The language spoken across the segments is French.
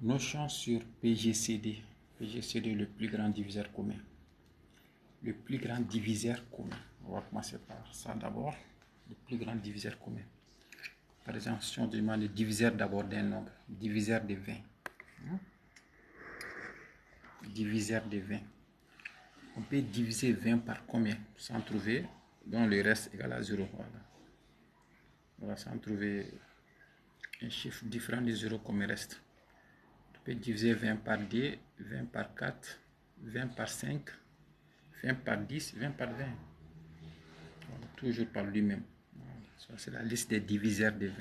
Notion sur PGCD. PGCD, le plus grand diviseur commun. Le plus grand diviseur commun. On va commencer par ça d'abord. Le plus grand diviseur commun. Par exemple, si on demande le diviseur d'abord d'un nombre, diviseur de 20. Diviseur de 20. On peut diviser 20 par combien sans trouver, dont le reste égal à 0. Voilà, sans trouver un chiffre différent de 0 comme reste. On peut diviser 20 par 2, 20 par 4, 20 par 5, 20 par 10, 20 par 20. Voilà, toujours par lui-même. Voilà, c'est la liste des diviseurs de 20.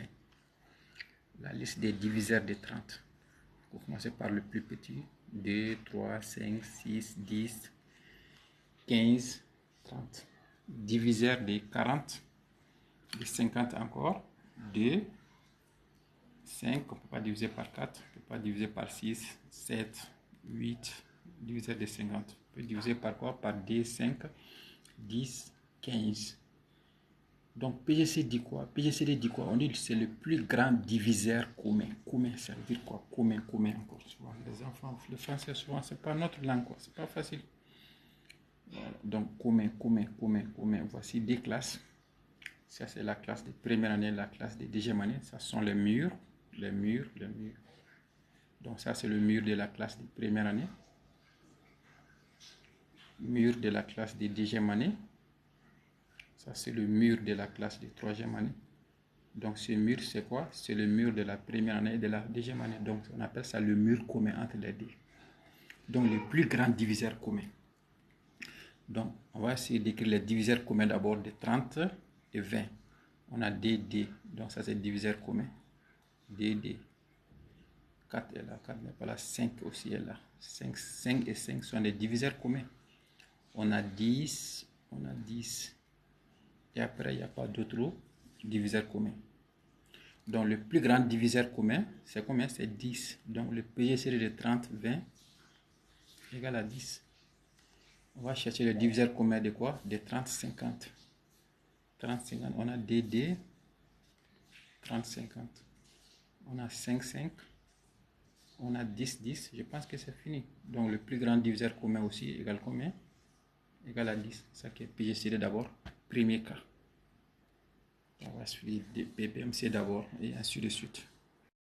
La liste des diviseurs de 30. On va commencer par le plus petit. 2, 3, 5, 6, 10, 15, 30. Diviseur de 40, de 50 encore. 2, 5, on ne peut pas diviser par 4, on ne peut pas diviser par 6, 7, 8, diviseur de 50. On peut diviser par quoi? Par 2, 5, 10, 15. Donc PGC dit quoi? PGCD dit quoi? On dit que c'est le plus grand diviseur commun. Commun, ça veut dire quoi? Commun encore. Souvent, les enfants, le français, souvent, c'est pas notre langue, quoi. C'est pas facile. Voilà. Donc commun. Voici des classes. Ça, c'est la classe de première année, la classe de deuxième année. Ça sont les murs. Donc ça, c'est le mur de la classe de première année. Mur de la classe de deuxième année. Ça, c'est le mur de la classe de troisième année. Donc ce mur, c'est quoi? C'est le mur de la première année et de la deuxième année. Donc on appelle ça le mur commun entre les deux. Donc le plus grand diviseur commun. Donc on va essayer d'écrire les diviseurs communs d'abord de 30 et 20. On a DD. Donc ça, c'est diviseur commun. DD. 4 est là, 4 n'est pas là, 5 aussi est là. 5 et 5 sont des diviseurs communs. On a 10. Et après, il n'y a pas d'autres diviseurs communs. Donc, le plus grand diviseur commun, c'est combien? C'est 10. Donc, le PGCD de 30, 20 égale à 10. On va chercher le diviseur commun de quoi? De 30, 50. 30, 50. On a DD, 30, 50. On a 5, 5. On a 10, 10. Je pense que c'est fini. Donc, le plus grand diviseur commun aussi égale combien? Égale à 10. Ça qui est PGCD d'abord. Premier cas. On va suivre BPMC d'abord et ainsi de suite.